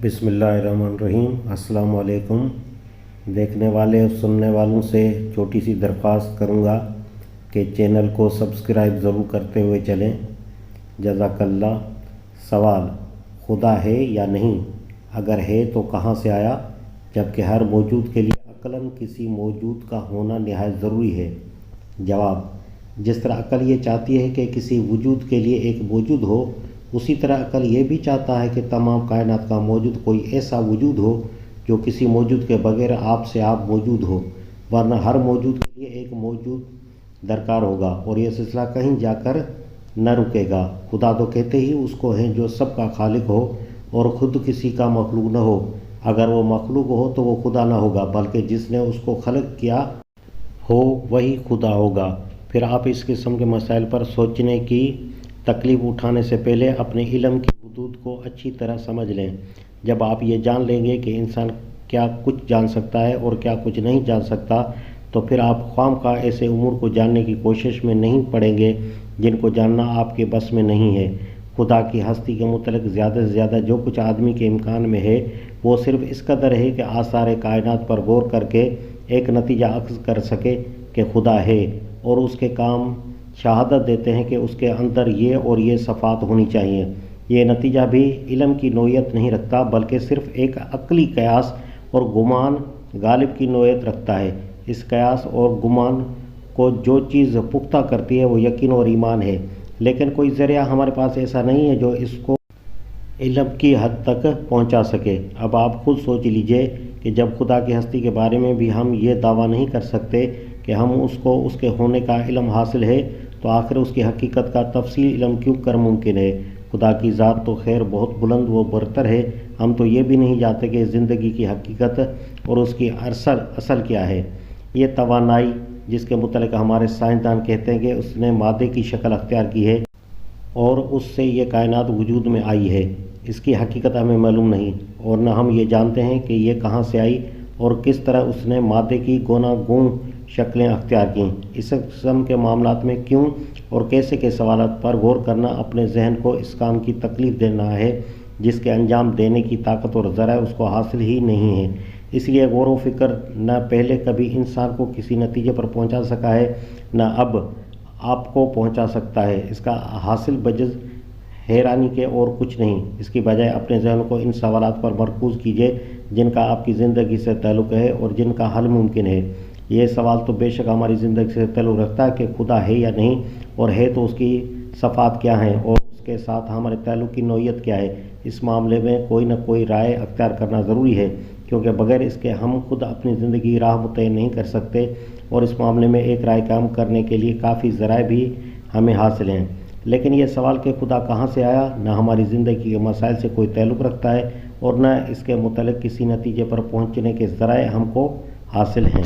बिस्मिल्लाहिर्रहमानिर्रहीम। अस्सलाम वालेकुम। देखने वाले और सुनने वालों से छोटी सी दरख्वास्त करूँगा कि चैनल को सब्सक्राइब ज़रूर करते हुए चलें। जज़ाकल्लाह। सवाल: खुदा है या नहीं? अगर है तो कहाँ से आया, जबकि हर मौजूद के लिए अक़लन किसी मौजूद का होना निहायत ज़रूरी है? जवाब: जिस तरह अक़ल ये चाहती है कि किसी वजूद के लिए एक मौजूद हो, उसी तरह अक़ल ये भी चाहता है कि तमाम कायनात का मौजूद कोई ऐसा वजूद हो जो किसी मौजूद के बगैर आप से आप मौजूद हो, वरना हर मौजूद के लिए एक मौजूद दरकार होगा और यह सिलसिला कहीं जाकर न रुकेगा। खुदा तो कहते ही उसको हैं जो सबका खालिक हो और ख़ुद किसी का मखलूक न हो। अगर वो मखलूक हो तो वो खुदा न होगा, बल्कि जिसने उसको खलक किया हो वही खुदा होगा। फिर आप इस किस्म के मसाइल पर सोचने की तकलीफ़ उठाने से पहले अपने इल्म की हदूद को अच्छी तरह समझ लें। जब आप ये जान लेंगे कि इंसान क्या कुछ जान सकता है और क्या कुछ नहीं जान सकता, तो फिर आप ख्वामख्वाह ऐसे उमूर को जानने की कोशिश में नहीं पड़ेंगे जिनको जानना आपके बस में नहीं है। खुदा की हस्ती के मुतल्लिक़ ज़्यादा से ज़्यादा जो कुछ आदमी के इम्कान में है वो सिर्फ़ इस कदर है कि आसार कायनात पर गौर करके एक नतीजा अख्ज़ कर सके कि खुदा है, और उसके काम शहादत देते हैं कि उसके अंदर ये और ये सफ़ात होनी चाहिए। ये नतीजा भी इल्म की नोयत नहीं रखता, बल्कि सिर्फ़ एक अक़ली क़यास और गुमान गालिब की नोयत रखता है। इस क़यास और गुमान को जो चीज़ पुख्ता करती है वो यकीन और ईमान है, लेकिन कोई ज़रिया हमारे पास ऐसा नहीं है जो इसको इल्म की हद तक पहुंचा सके। अब आप खुद सोच लीजिए कि जब खुदा की हस्ती के बारे में भी हम ये दावा नहीं कर सकते कि हम उसको उसके होने का इल्म हासिल है, तो आखिर उसकी हकीकत का तफसील इल्म क्यों कर मुमकिन है? खुदा की ज़ात तो खैर बहुत बुलंद व बरतर है। हम तो ये भी नहीं जानते कि ज़िंदगी की हकीकत और उसकी असल क्या है। ये तवानाई जिसके मुतल्लिक़ हमारे साइंसदान कहते हैं कि उसने मादे की शक्ल अख्तियार की है और उससे ये कायनात वजूद में आई है, इसकी हकीकत हमें मालूम नहीं, और न हम ये जानते हैं कि ये कहाँ से आई और किस तरह उसने मादे की गोनागूं शक्लें अख्तियार की। इस किस्म के मामलात में क्यों और कैसे के सवालात पर गौर करना अपने जहन को इस काम की तकलीफ़ देना है जिसके अंजाम देने की ताकत और ज़रा उसको हासिल ही नहीं है। इसलिए गौर व फिक्र न पहले कभी इंसान को किसी नतीजे पर पहुंचा सका है, न अब आपको पहुंचा सकता है। इसका हासिल बजज़ हैरानी के और कुछ नहीं। इसकी बजाय अपने जहन को इन सवालात पर मरकूज़ कीजिए जिनका आपकी ज़िंदगी से ताल्लुक़ है और जिनका हल मुमकिन है। ये सवाल तो बेशक हमारी ज़िंदगी से ताल्लुक़ रखता है कि खुदा है या नहीं, और है तो उसकी सफ़ात क्या हैं और उसके साथ हमारे ताल्लुक़ की नौइयत क्या है। इस मामले में कोई न कोई राय अख्तियार करना ज़रूरी है, क्योंकि बग़ैर इसके हम खुद अपनी ज़िंदगी की राह मुतय्यन नहीं कर सकते, और इस मामले में एक राय कायम करने के लिए काफ़ी ज़राए भी हमें हासिल हैं। लेकिन ये सवाल कि खुदा कहाँ से आया न हमारी ज़िंदगी के मसाइल से कोई ताल्लुक़ रखता है और न इसके मुतल्लिक़ किसी नतीजे पर पहुँचने के ज़राए हमको हासिल हैं।